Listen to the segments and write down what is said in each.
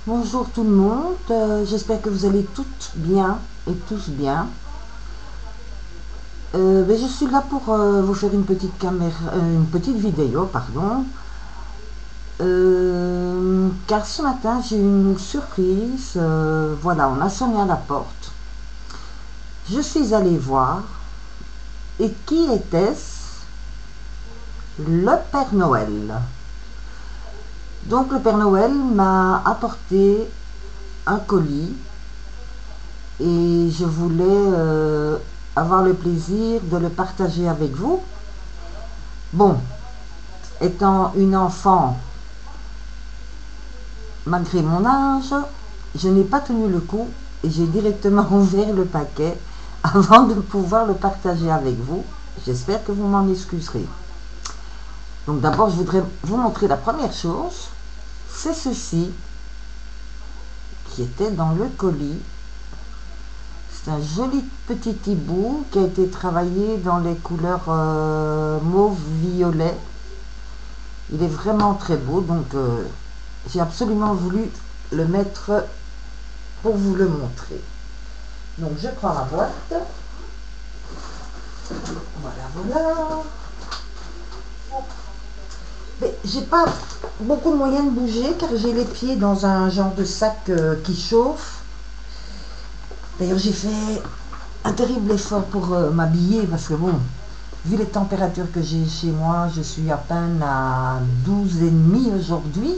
Bonjour tout le monde, j'espère que vous allez toutes bien et tous bien. Je suis là pour vous faire une petite vidéo, pardon. Car ce matin j'ai eu une surprise. Voilà, on a sonné à la porte. Je suis allée voir. Et qui était-ce? Le Père Noël. Donc le Père Noël m'a apporté un colis et je voulais avoir le plaisir de le partager avec vous. Bon, étant une enfant, malgré mon âge, je n'ai pas tenu le coup et j'ai directement ouvert le paquet avant de pouvoir le partager avec vous. J'espère que vous m'en excuserez. Donc d'abord, je voudrais vous montrer la première chose. C'est ceci qui était dans le colis. C'est un joli petit hibou qui a été travaillé dans les couleurs mauve-violet. Il est vraiment très beau, donc j'ai absolument voulu le mettre pour vous le montrer. Donc je prends la boîte. Voilà, voilà. Mais j'ai pas beaucoup de moyens de bouger car j'ai les pieds dans un genre de sac qui chauffe. D'ailleurs j'ai fait un terrible effort pour m'habiller parce que bon, vu les températures que j'ai chez moi, je suis à peine à 12,5 aujourd'hui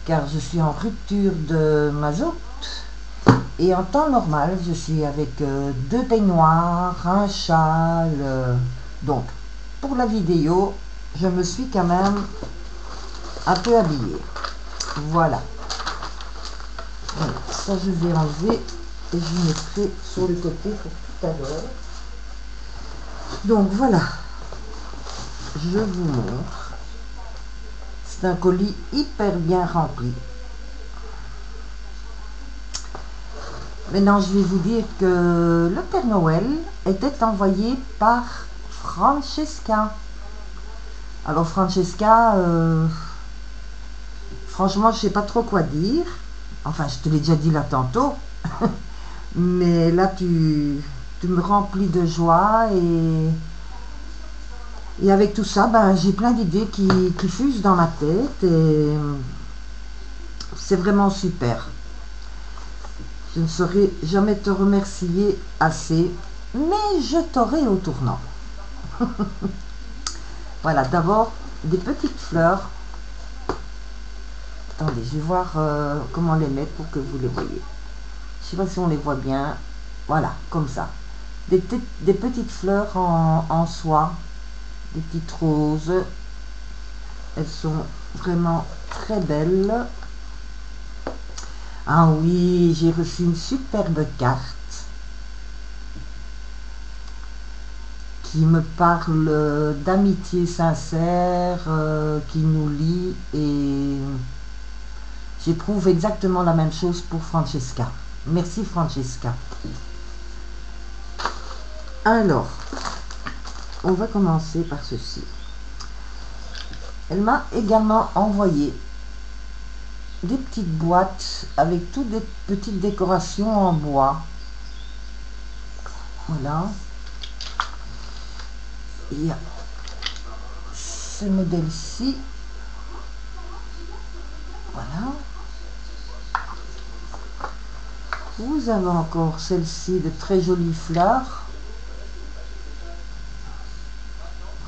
car je suis en rupture de mazout. Et en temps normal, je suis avec deux peignoirs, un châle. Donc, pour la vidéo, je me suis quand même un peu habillée. Voilà. Donc, ça, je vais enlever et je mettrai sur le côté pour tout à l'heure. Donc, voilà. Je vous montre. C'est un colis hyper bien rempli. Maintenant, je vais vous dire que le Père Noël était envoyé par Francesca. Alors Francesca, franchement, je sais pas trop quoi dire. Enfin, je te l'ai déjà dit là tantôt. Mais là, tu me remplis de joie et avec tout ça, ben, j'ai plein d'idées qui fusent dans ma tête et c'est vraiment super. Je ne saurais jamais te remercier assez, mais je t'aurai au tournant. Voilà, d'abord, des petites fleurs. Attendez, je vais voir comment les mettre pour que vous les voyez. Je sais pas si on les voit bien. Voilà, comme ça. Des petites fleurs en soie, des petites roses. Elles sont vraiment très belles. Ah oui, j'ai reçu une superbe carte qui me parle d'amitié sincère, qui nous lie et j'éprouve exactement la même chose pour Francesca. Merci Francesca. Alors, on va commencer par ceci. Elle m'a également envoyé des petites boîtes avec toutes des petites décorations en bois. Voilà. Il y a ce modèle-ci. Voilà. Vous avez encore celle-ci de très jolies fleurs.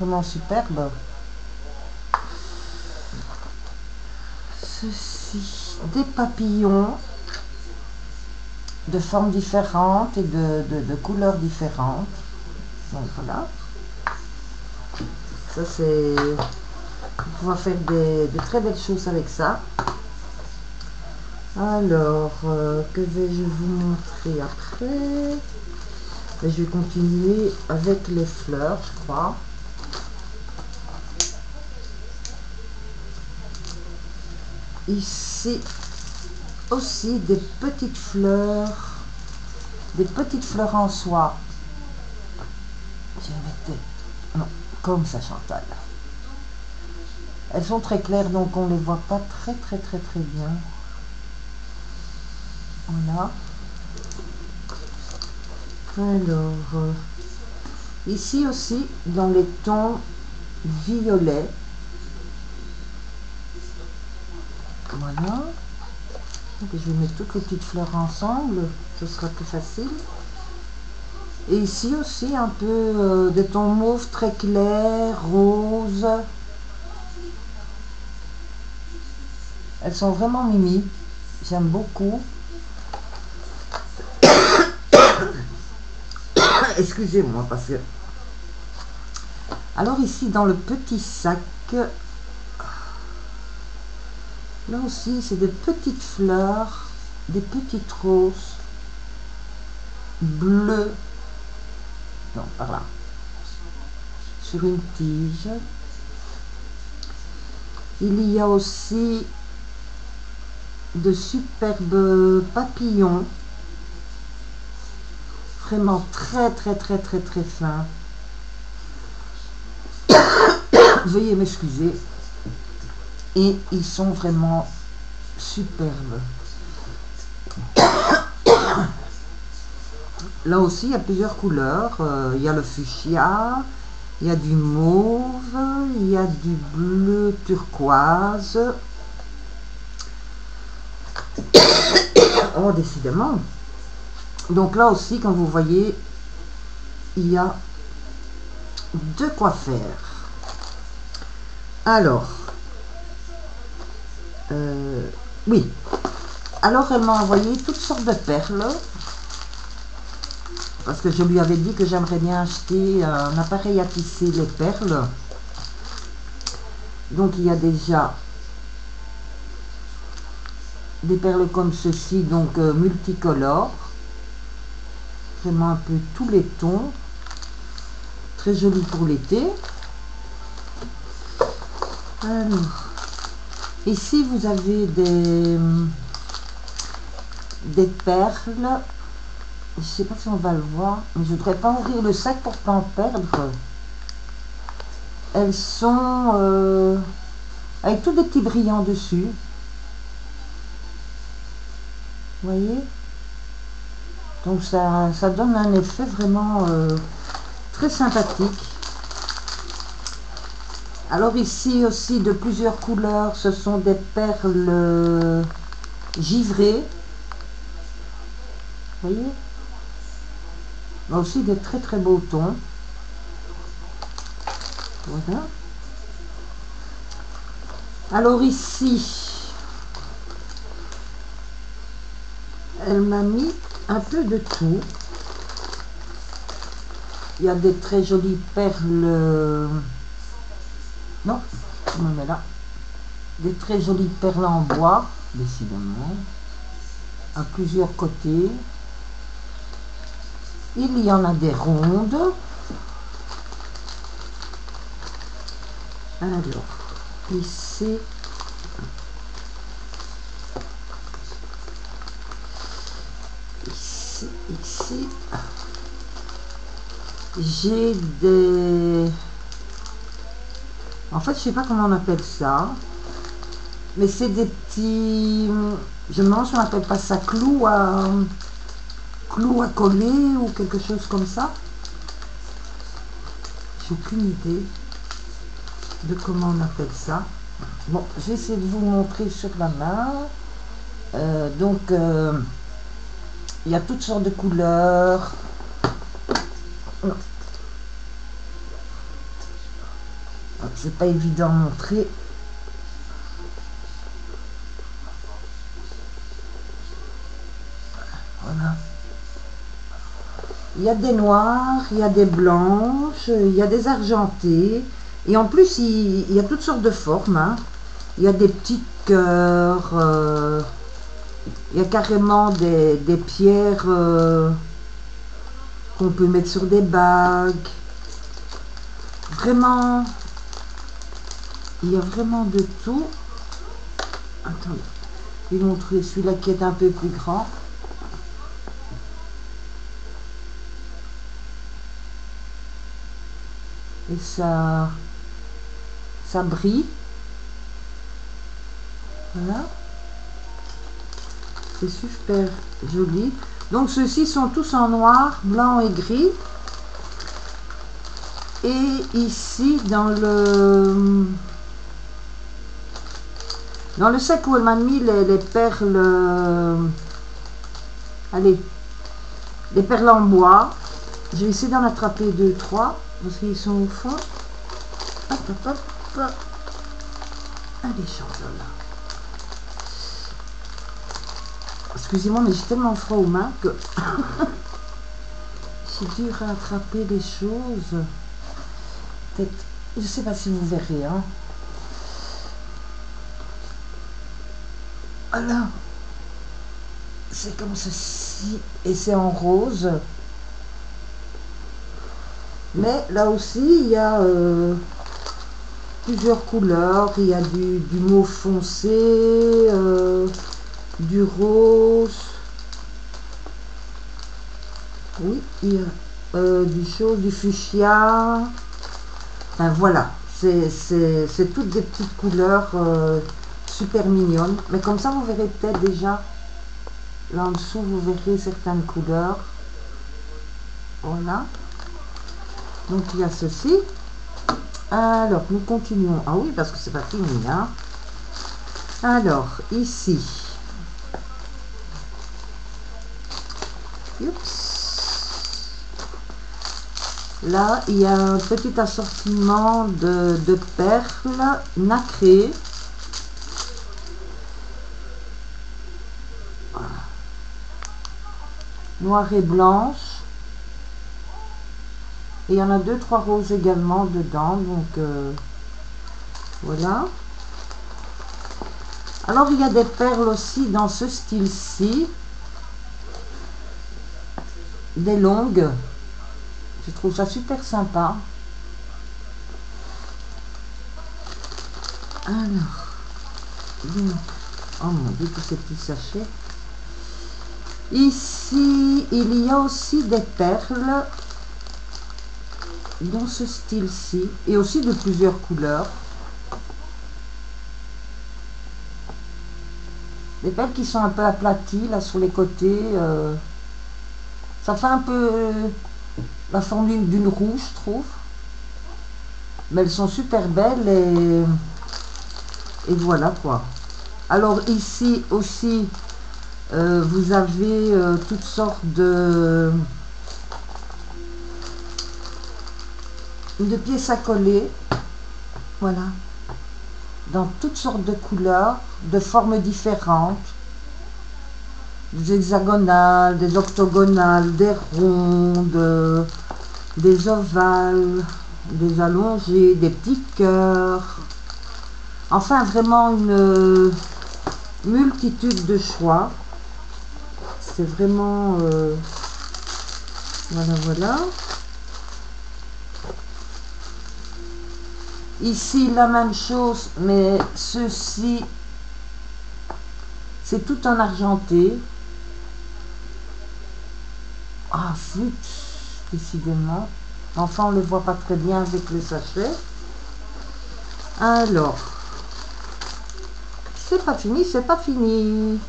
Vraiment superbe. Ceci, des papillons de formes différentes et de couleurs différentes. Donc voilà. Ça c'est... On va faire de très belles choses avec ça. Alors, que vais-je vous montrer après? Je vais continuer avec les fleurs, je crois. Ici aussi des petites fleurs en soie. Je vais mettre, non, comme ça Chantal. Elles sont très claires donc on les voit pas très bien. Voilà. Alors, ici aussi, dans les tons violets. Voilà. Donc, je vais mettre toutes les petites fleurs ensemble, ce sera plus facile. Et ici aussi, un peu de tons mauve très clair, rose. Elles sont vraiment mimi. J'aime beaucoup. Excusez-moi parce que... Alors ici, dans le petit sac, là aussi, c'est des petites fleurs, des petites roses bleues. Non, par là. Sur une tige. Il y a aussi de superbes papillons. Vraiment très très très très très fins. Veuillez m'excuser. Et ils sont vraiment superbes. Là aussi, il y a plusieurs couleurs. Il y a le fuchsia, il y a du mauve, il y a du bleu turquoise. Oh, décidément. Donc là aussi, comme vous voyez, il y a de quoi faire. Alors, oui. Alors, elle m'a envoyé toutes sortes de perles. Parce que je lui avais dit que j'aimerais bien acheter un appareil à tisser les perles. Donc, il y a déjà des perles comme ceci, donc multicolores. Vraiment un peu tous les tons. Très joli pour l'été. Alors, ici vous avez des perles. Je ne sais pas si on va le voir, mais je ne voudrais pas ouvrir le sac pour pas en perdre. Elles sont avec tous des petits brillants dessus. Vous voyez? Donc ça donne un effet vraiment très sympathique. Alors ici aussi de plusieurs couleurs, ce sont des perles givrées. Vous voyez? Là aussi des très très beaux tons. Voilà. Alors ici, elle m'a mis un peu de tout. Il y a des très jolies perles. Non, je me mets là. Des très jolies perles en bois, décidément, à plusieurs côtés. Il y en a des rondes. Alors, ici, ici, j'ai des... En fait, je sais pas comment on appelle ça, mais c'est des petits... Je me demande si on appelle pas ça clous à coller ou quelque chose comme ça. J'ai aucune idée de comment on appelle ça. Bon, je vais essayer de vous montrer sur la main. Donc, il y a toutes sortes de couleurs. Non. C'est pas évident à montrer. Voilà. Il y a des noirs, il y a des blanches, il y a des argentées. Et en plus, il y a toutes sortes de formes. Hein. Il y a des petits cœurs. Il y a carrément des pierres qu'on peut mettre sur des bagues. Vraiment, il y a vraiment de tout. Attendez, je vais montrer celui-là qui est un peu plus grand. Et ça brille. Voilà. c'est super joli. Donc ceux-ci sont tous en noir, blanc et gris. Et ici dans le sac où elle m'a mis les perles, allez, les perles en bois. Je vais essayer d'en attraper 2-3 parce qu'ils sont au fond. Hop, hop, hop, hop. Allez, change-là. Excusez-moi, mais j'ai tellement froid aux mains que c'est dur à attraper les choses. Peut-être, je ne sais pas si vous verrez. Hein. Voilà. C'est comme ceci. Et c'est en rose. Mais là aussi, il y a plusieurs couleurs. Il y a du mauve foncé, du rose. Oui, il y a du chaud, du fuchsia. Enfin voilà, c'est toutes des petites couleurs super mignonnes. Mais comme ça, vous verrez peut-être déjà, là en dessous, vous verrez certaines couleurs. Voilà. Donc il y a ceci. Alors, nous continuons. Ah oui, parce que c'est pas fini, hein. Alors, ici. Oups. Là, il y a un petit assortiment de perles nacrées. Voilà. Noire et blanche. Et il y en a 2-3 roses également dedans. Donc, voilà. Alors, il y a des perles aussi dans ce style-ci. Des longues. Je trouve ça super sympa. Alors, donc, oh mon Dieu, tous ces petits sachets. Ici, il y a aussi des perles dans ce style-ci et aussi de plusieurs couleurs. Des perles qui sont un peu aplaties là sur les côtés. Ça fait un peu la forme d'une roue, je trouve. Mais elles sont super belles et voilà quoi. Alors ici aussi, vous avez toutes sortes de pièces à coller. Voilà. Dans toutes sortes de couleurs, de formes différentes. Des hexagonales, des octogonales, des rondes, des ovales, des allongés, des petits cœurs. Enfin, vraiment une multitude de choix. C'est vraiment... voilà, voilà. Ici, la même chose, mais ceci, c'est tout en argenté. Ah, flûte, décidément. Enfin, on ne le voit pas très bien avec le sachet. Alors, c'est pas fini, c'est pas fini.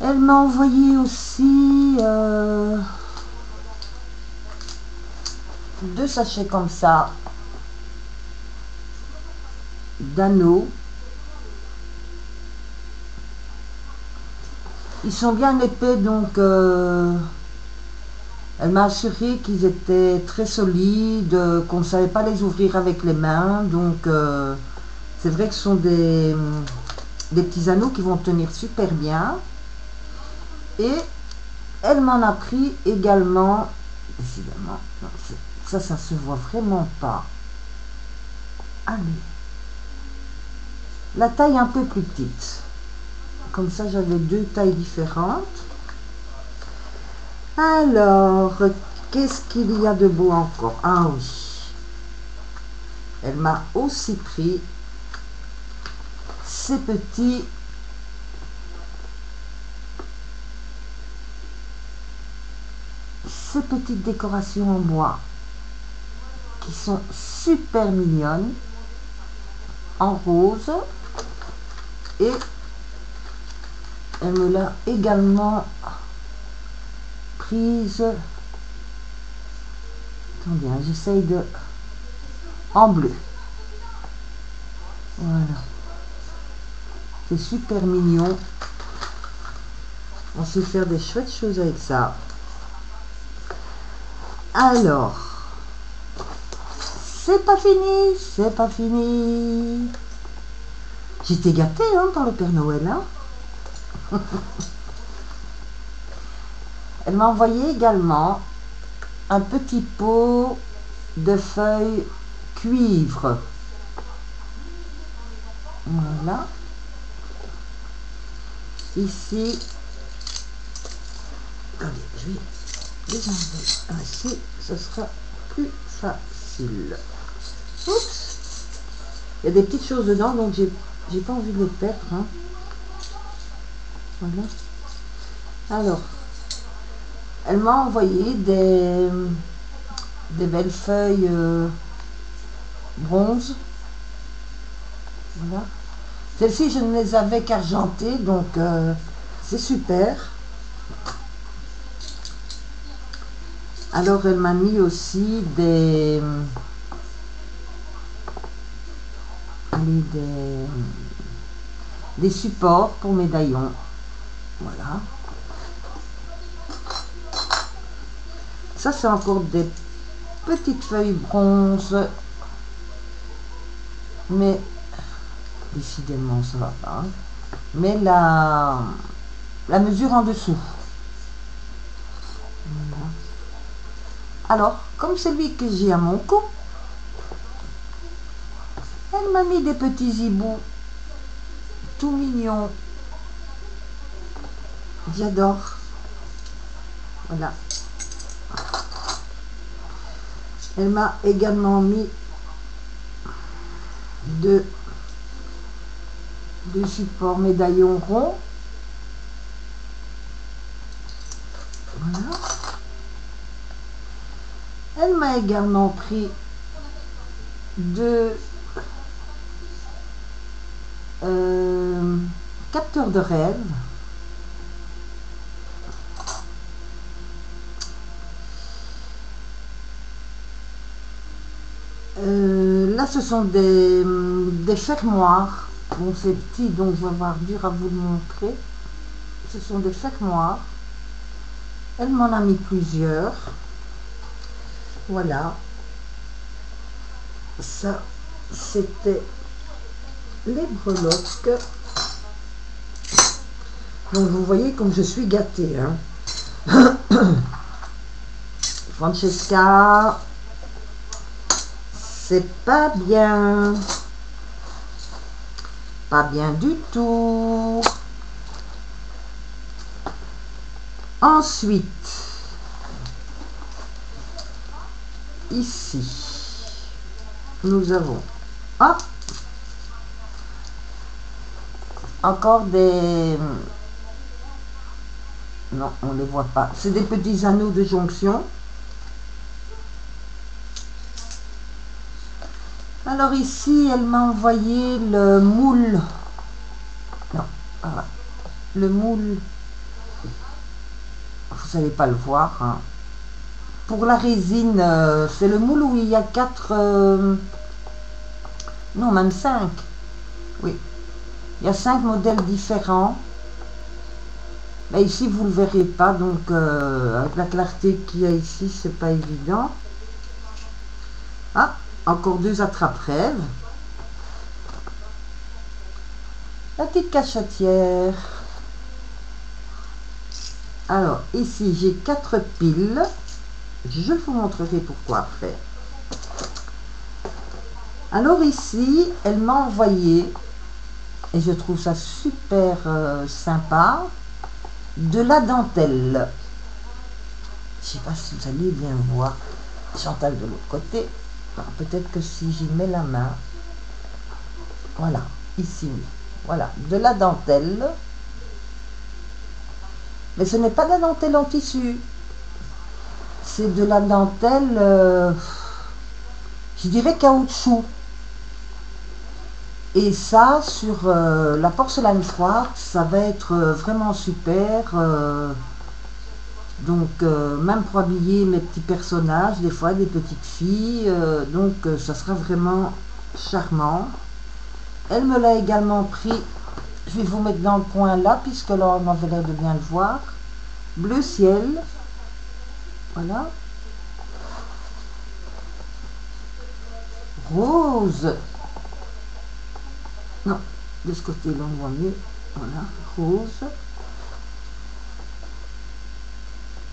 Elle m'a envoyé aussi 2 sachets comme ça d'anneaux. Ils sont bien épais, donc elle m'a assuré qu'ils étaient très solides, qu'on ne savait pas les ouvrir avec les mains. Donc c'est vrai que ce sont des petits anneaux qui vont tenir super bien. Et elle m'en a pris également, décidément, ça se voit vraiment pas. Allez, la taille un peu plus petite. Comme ça, j'avais 2 tailles différentes. Alors, qu'est-ce qu'il y a de beau encore? Ah oui. Elle m'a aussi pris ces petites décorations en bois qui sont super mignonnes, en rose et Elle me l'a également prise. Attendez, hein, j'essaye de... en bleu. Voilà. C'est super mignon. On sait faire des chouettes choses avec ça. Alors, c'est pas fini, c'est pas fini. J'étais gâtée hein, par le Père Noël. Hein. Elle m'a envoyé également un petit pot de feuilles cuivre. Voilà. Ici, attendez, je vais les enlever ainsi, ce sera plus facile. Oups, il y a des petites choses dedans, donc j'ai pas envie de les perdre. Hein. Voilà. Alors, elle m'a envoyé des belles feuilles bronze. Voilà. Celles-ci, je ne les avais qu'argentées, donc c'est super. Alors, elle m'a mis aussi des supports pour médaillons. Voilà. Ça, c'est encore des petites feuilles bronze. Mais, décidément, ça va pas. Mais la mesure en dessous. Voilà. Alors, comme celui que j'ai à mon cou, elle m'a mis des petits hiboux tout mignons. J'adore. Voilà. Elle m'a également mis deux supports médaillons ronds. Voilà. Elle m'a également pris deux capteurs de rêve. Là, ce sont des fermoirs. Bon, c'est petit, donc je vais avoir dur à vous le montrer. Ce sont des fermoirs. Elle m'en a mis plusieurs. Voilà. Ça, c'était les breloques. Donc, vous voyez comme je suis gâtée. Hein. Francesca, c'est pas bien. Pas bien du tout. Ensuite, ici, nous avons encore des... Non, on ne les voit pas. C'est des petits anneaux de jonction. Alors ici, elle m'a envoyé le moule. Non, voilà. Le moule. Vous n'allez pas le voir. Hein. Pour la résine, c'est le moule où il y a 4... non, même 5. Oui. Il y a 5 modèles différents. Mais ici, vous ne le verrez pas. Donc, avec la clarté qu'il y a ici, c'est pas évident. Ah, encore 2 attrape-rêves. La petite cachetière. Alors, ici, j'ai 4 piles. Je vous montrerai pourquoi après. Alors ici, elle m'a envoyé, et je trouve ça super sympa, de la dentelle. Je ne sais pas si vous allez bien voir. Chantal de l'autre côté. Peut-être que si j'y mets la main. Voilà, ici. Voilà, de la dentelle. Mais ce n'est pas de la dentelle en tissu. C'est de la dentelle, je dirais caoutchouc. Et ça, sur la porcelaine froide, ça va être vraiment super. Donc, même pour habiller mes petits personnages, des fois des petites filles. Ça sera vraiment charmant. Elle me l'a également pris. Je vais vous mettre dans le coin là, puisque là, on avait l'air de bien le voir. Bleu ciel. Voilà. Rose. Non, de ce côté-là, on voit mieux. Voilà, rose.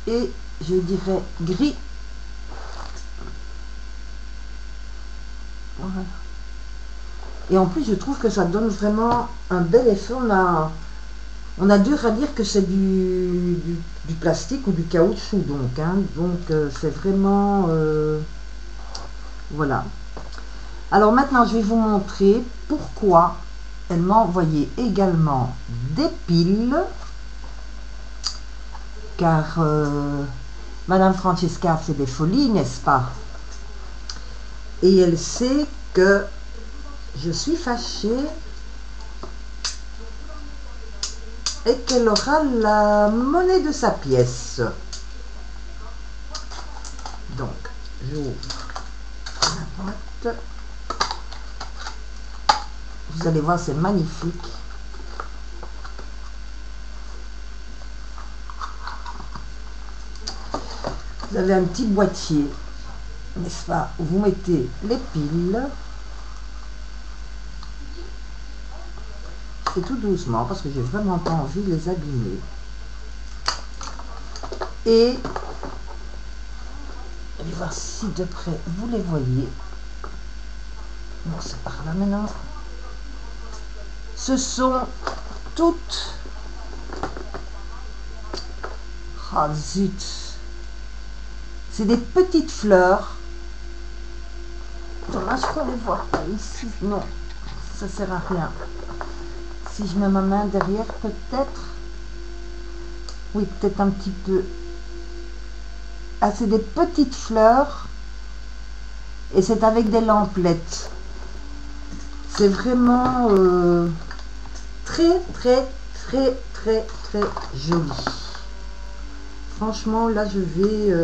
Et je dirais gris. Voilà. Et en plus, je trouve que ça donne vraiment un bel effet. On a dur à dire que c'est du plastique ou du caoutchouc, donc. Hein. Donc, c'est vraiment... voilà. Alors maintenant, je vais vous montrer pourquoi elle m'a envoyé également des piles. Car Madame Francesca fait des folies, n'est-ce pas? Et elle sait que je suis fâchée et qu'elle aura la monnaie de sa pièce. Donc, j'ouvre la boîte. Vous allez voir, c'est magnifique. Vous avez un petit boîtier, n'est-ce pas, où vous mettez les piles. Et tout doucement, parce que j'ai vraiment pas envie de les abîmer. Et, allez voir si de près vous les voyez. Bon, c'est par là maintenant. Ce sont toutes... Ah zut! C'est des petites fleurs. Dommage qu'on ne les voit pas ici. Non, ça sert à rien. Si je mets ma main derrière, peut-être. Oui, peut-être un petit peu. Ah, c'est des petites fleurs. Et c'est avec des lamplettes. C'est vraiment très, très, très, très, très joli. Franchement, là, je vais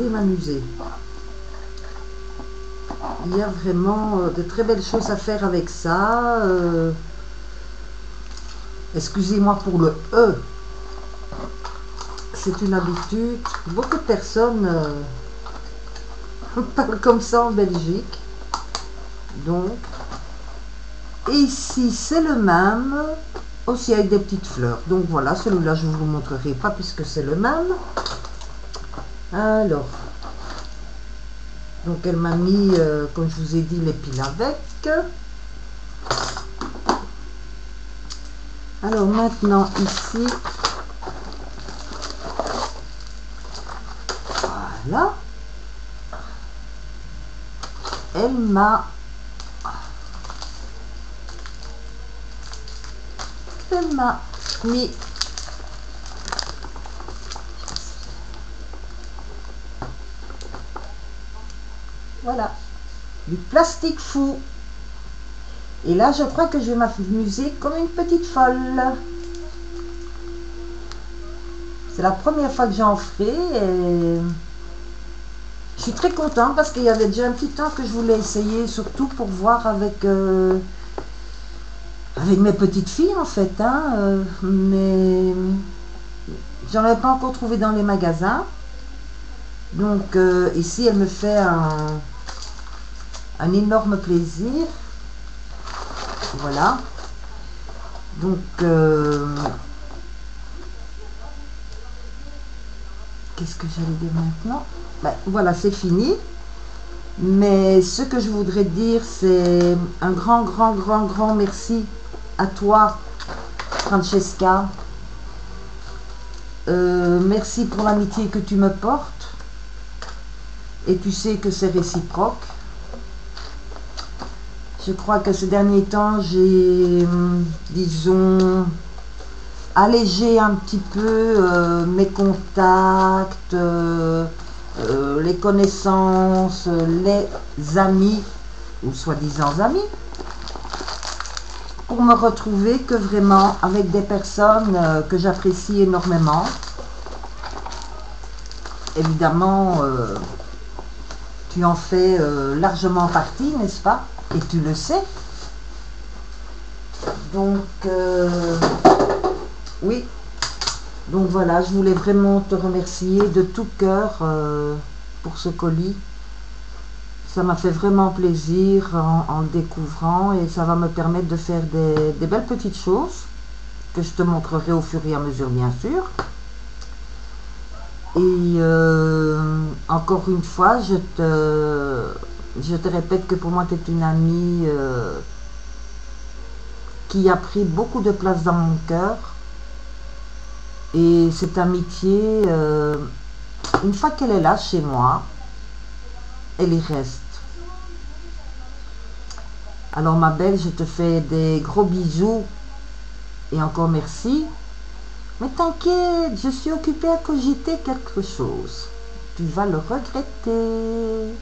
m'amuser. Il y a vraiment de très belles choses à faire avec ça. Excusez-moi pour le E. C'est une habitude. Beaucoup de personnes parlent comme ça en Belgique. Donc, et ici, c'est le même. Aussi avec des petites fleurs. Donc voilà, celui-là, je ne vous le montrerai pas puisque c'est le même. Alors, donc elle m'a mis, comme je vous ai dit, les piles avec. Alors maintenant, ici, voilà, elle m'a mis voilà, du plastique fou. Et là, je crois que je vais m'amuser comme une petite folle. C'est la première fois que j'en ferai et je suis très contente parce qu'il y avait déjà un petit temps que je voulais essayer, surtout pour voir avec mes petites filles en fait, hein, mais j'en avais pas encore trouvé dans les magasins. Donc ici, elle me fait un énorme plaisir. Voilà. Donc, qu'est-ce que j'allais dire maintenant? Ben, voilà, c'est fini. Mais ce que je voudrais dire, c'est un grand, grand, grand, grand merci à toi, Francesca. Merci pour l'amitié que tu me portes. Et tu sais que c'est réciproque. Je crois que ces derniers temps, j'ai, disons, allégé un petit peu mes contacts, les connaissances, les amis. ou soi-disant amis, pour me retrouver que vraiment avec des personnes que j'apprécie énormément. Évidemment, tu en fais largement partie, n'est-ce pas? Et tu le sais. Donc, oui. Donc voilà, je voulais vraiment te remercier de tout cœur pour ce colis. Ça m'a fait vraiment plaisir en le découvrant et ça va me permettre de faire des belles petites choses que je te montrerai au fur et à mesure, bien sûr. Et encore une fois, je te répète que pour moi, tu es une amie qui a pris beaucoup de place dans mon cœur. Et cette amitié, une fois qu'elle est là chez moi, elle y reste. Alors ma belle, je te fais des gros bisous et encore merci. Mais t'inquiète, je suis occupée à cogiter quelque chose. Tu vas le regretter.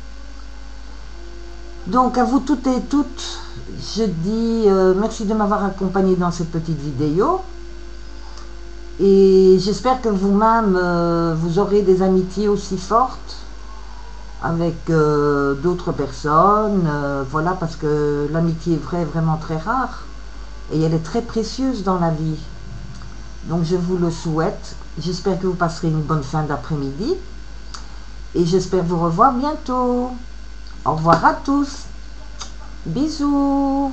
Donc à vous toutes et toutes, je dis merci de m'avoir accompagné dans cette petite vidéo. Et j'espère que vous-même, vous aurez des amitiés aussi fortes avec d'autres personnes. Voilà, parce que l'amitié vraie est vraiment très rare. Et elle est très précieuse dans la vie. Donc je vous le souhaite. J'espère que vous passerez une bonne fin d'après-midi. Et j'espère vous revoir bientôt. Au revoir à tous. Bisous.